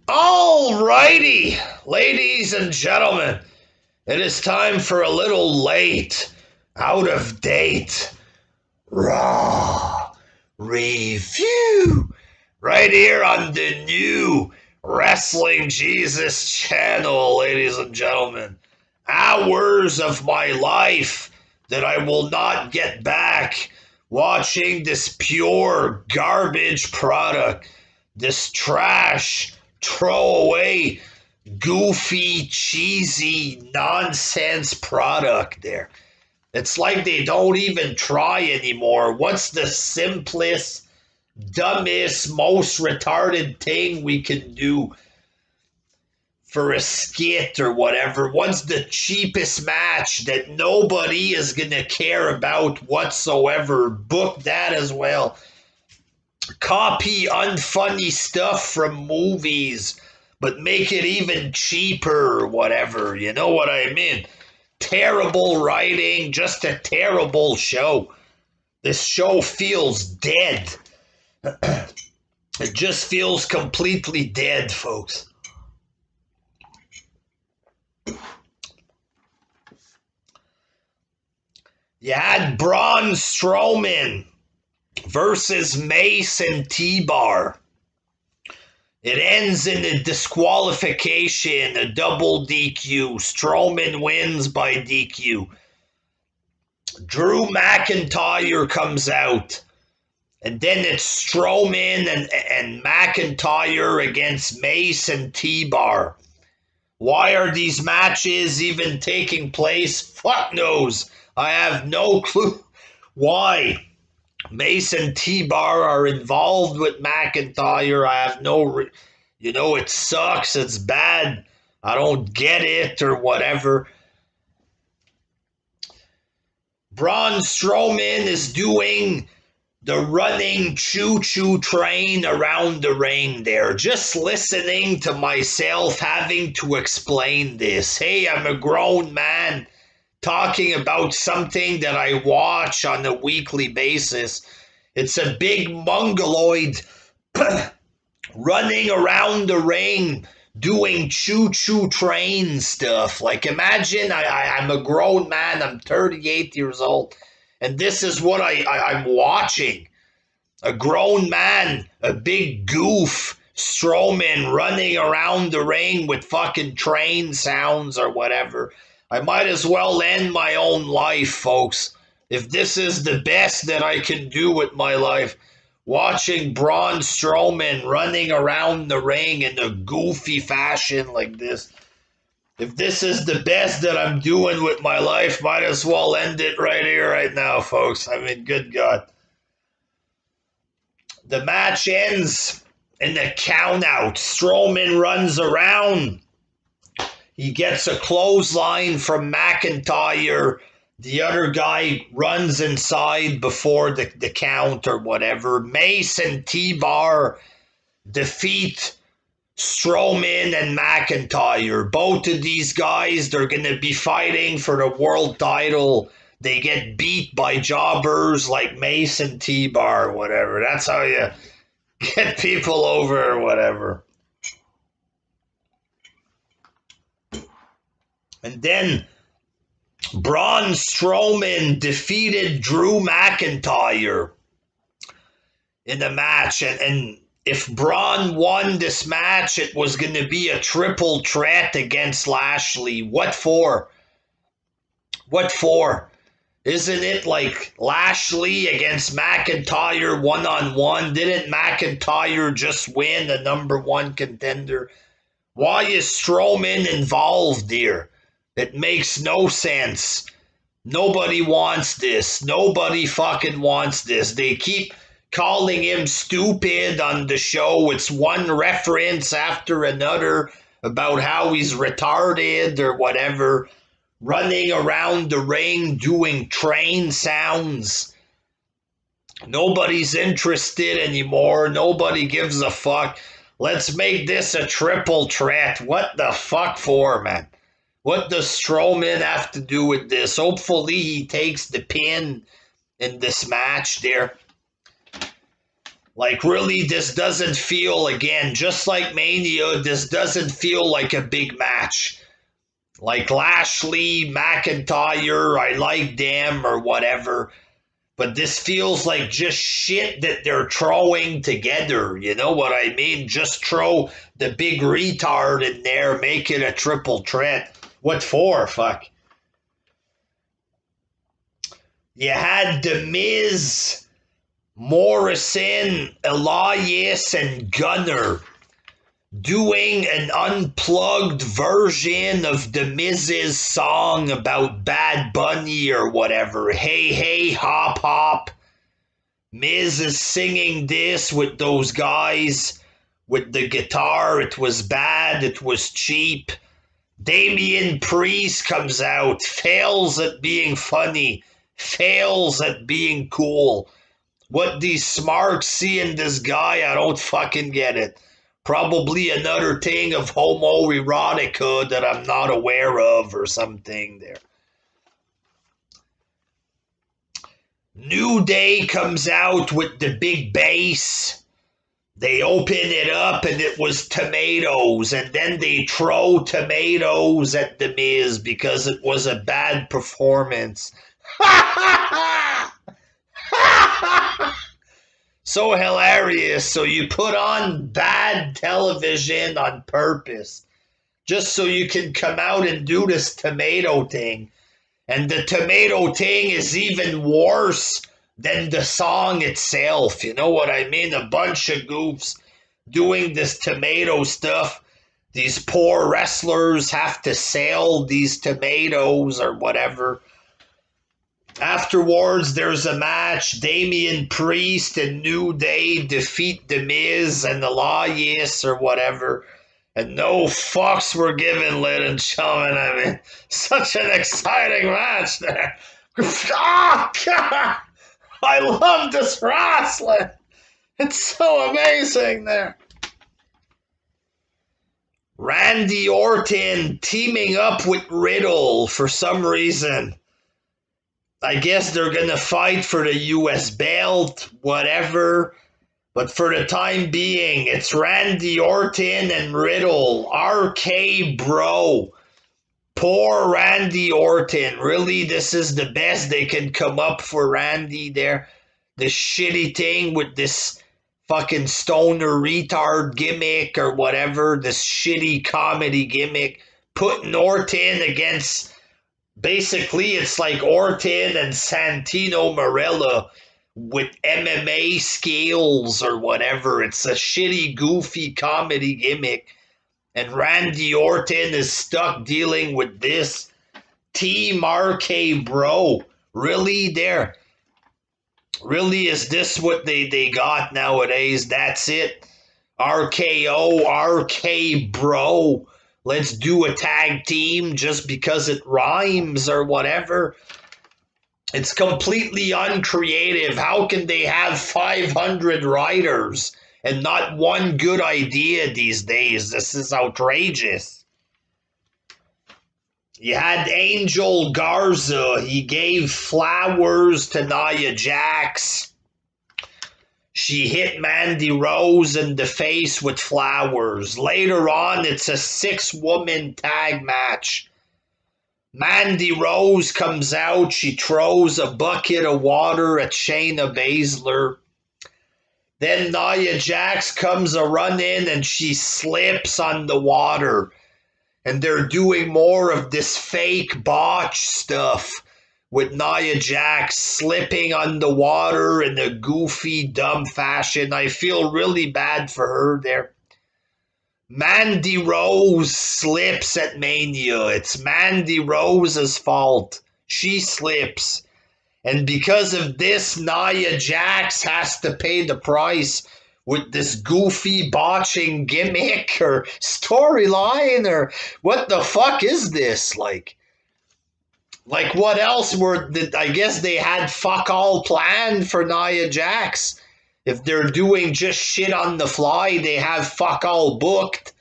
Alrighty, ladies and gentlemen, it is time for a little late, out of date, Raw review right here on the new Wrestling Jesus channel, ladies and gentlemen. Hours of my life that I will not get back watching this pure garbage product, this trash, throwaway, goofy, cheesy, nonsense product there. It's like they don't even try anymore. What's the simplest, dumbest, most retarded thing we can do for a skit or whatever? What's the cheapest match that nobody is going to care about whatsoever? Book that as well. Copy unfunny stuff from movies, but make it even cheaper or whatever. You know what I mean? Terrible writing, just a terrible show. This show feels dead. It just feels completely dead, folks. You had Braun Strowman versus Mace and T-Bar. It ends in a disqualification, a double DQ. Strowman wins by DQ. Drew McIntyre comes out. And then it's Strowman and McIntyre against Mace and T-Bar. Why are these matches even taking place? Fuck knows. I have no clue why Mace and T-Bar are involved with McIntyre. I have no, it sucks. It's bad. I don't get it or whatever. Braun Strowman is doing the running choo-choo train around the ring there. Just listening to myself having to explain this. Hey, I'm a grown man talking about something that I watch on a weekly basis. It's a big mongoloid running around the ring doing choo-choo train stuff. Like, imagine I'm a grown man, I'm 38 years old, and this is what I'm watching. A grown man, a big goof, Strowman running around the ring with fucking train sounds or whatever. I might as well end my own life, folks. If this is the best that I can do with my life, watching Braun Strowman running around the ring in a goofy fashion like this, if this is the best that I'm doing with my life, might as well end it right here, right now, folks. I mean, good God. The match ends in a count out. Strowman runs around. He gets a clothesline from McIntyre. The other guy runs inside before the count or whatever. Mace and T-Bar defeat Strowman and McIntyre. Both of these guys, they're going to be fighting for the world title. They get beat by jobbers like Mace and T-Bar or whatever. That's how you get people over or whatever. And then Braun Strowman defeated Drew McIntyre in the match. And if Braun won this match, it was going to be a triple threat against Lashley. What for? What for? Isn't it like Lashley against McIntyre one-on-one? Didn't McIntyre just win the number one contender? Why is Strowman involved here? It makes no sense. Nobody wants this. Nobody fucking wants this. They keep calling him stupid on the show. It's one reference after another about how he's retarded or whatever. Running around the ring doing train sounds. Nobody's interested anymore. Nobody gives a fuck. Let's make this a triple threat. What the fuck for, man? What does Strowman have to do with this? Hopefully he takes the pin in this match there. Like, really, this doesn't feel, again, just like Mania, this doesn't feel like a big match. Like Lashley, McIntyre, I like them or whatever. But this feels like just shit that they're throwing together. You know what I mean? Just throw the big retard in there, make it a triple threat. What for? Fuck. You had The Miz, Morrison, Elias, and Gunner doing an unplugged version of The Miz's song about Bad Bunny or whatever. Hey, hey, hop, hop. Miz is singing this with those guys with the guitar. It was bad. It was cheap. Damian Priest comes out, fails at being funny, fails at being cool. What these smarks see in this guy, I don't fucking get it. Probably another thing of homoerotica that I'm not aware of or something there. New Day comes out with the big bass. They open it up and it was tomatoes, and then they throw tomatoes at The Miz because it was a bad performance. So hilarious. So you put on bad television on purpose just so you can come out and do this tomato thing. And the tomato thing is even worse than the song itself. You know what I mean? A bunch of goofs doing this tomato stuff. These poor wrestlers have to sell these tomatoes or whatever. Afterwards, there's a match. Damian Priest and New Day defeat The Miz and Elias or whatever. And no fucks were given, ladies and gentlemen. I mean, such an exciting match there. Oh, God! I love this wrestling. It's so amazing there. Randy Orton teaming up with Riddle for some reason. I guess they're going to fight for the US belt, whatever. But for the time being, it's Randy Orton and Riddle. RK Bro. Poor Randy Orton. Really, this is the best they can come up for Randy there. This shitty thing with this fucking stoner retard gimmick or whatever. This shitty comedy gimmick. Putting Orton against... Basically, it's like Orton and Santino Marella with MMA skills or whatever. It's a shitty, goofy comedy gimmick. And Randy Orton is stuck dealing with this. Team RK Bro. Really there? Really, is this what they got nowadays? That's it? RKO, RK Bro. Let's do a tag team just because it rhymes or whatever. It's completely uncreative. How can they have 500 writers and not one good idea these days? This is outrageous. You had Angel Garza. He gave flowers to Nia Jax. She hit Mandy Rose in the face with flowers. Later on, it's a 6-woman tag match. Mandy Rose comes out. She throws a bucket of water at Shayna Baszler. Then Nia Jax comes a run in and she slips on the water. And they're doing more of this fake botch stuff with Nia Jax slipping on the water in a goofy, dumb fashion. I feel really bad for her there. Mandy Rose slips at Mania. It's Mandy Rose's fault. She slips. And because of this, Nia Jax has to pay the price with this goofy botching gimmick or storyline or what the fuck is this? Like what else I guess they had fuck all planned for Nia Jax. If they're doing just shit on the fly, they have fuck all booked.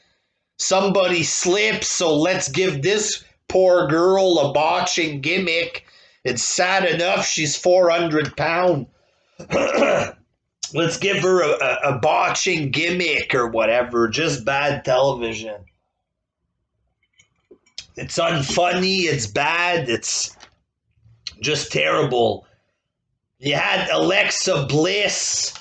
Somebody slips, so let's give this poor girl a botching gimmick. It's sad enough she's 400 pounds. Let's give her a botching gimmick or whatever. Just bad television. It's unfunny. It's bad. It's just terrible. You had Alexa Bliss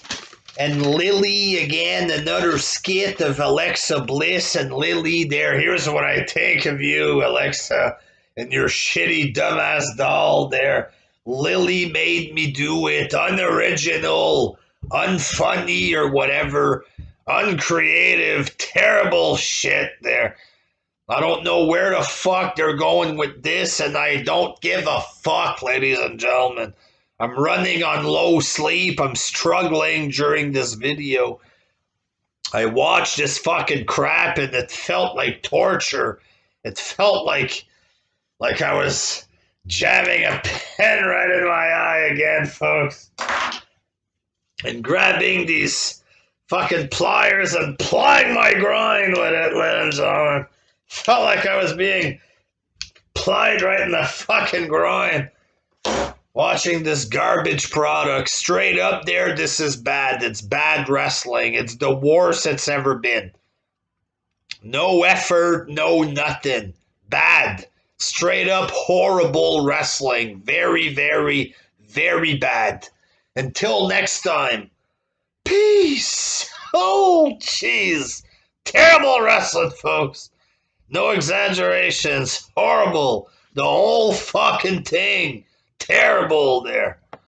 and Lily again. Another skit of Alexa Bliss and Lily there. Here's what I think of you, Alexa, and your shitty dumbass doll there. Lily made me do it. Unoriginal, unfunny, or whatever. Uncreative, terrible shit there. I don't know where the fuck they're going with this, and I don't give a fuck, ladies and gentlemen. I'm running on low sleep. I'm struggling during this video. I watched this fucking crap, and it felt like torture. It felt like I was jamming a pen right in my eye again, folks. And grabbing these fucking pliers and plying my groin with it, ladies and gentlemen. Felt like I was being plied right in the fucking groin. Watching this garbage product. Straight up there, this is bad. It's bad wrestling. It's the worst it's ever been. No effort, no nothing. Bad. Straight up horrible wrestling. Very, very, very bad. Until next time. Peace. Oh, jeez. Terrible wrestling, folks. No exaggerations. Horrible. The whole fucking thing. Terrible there.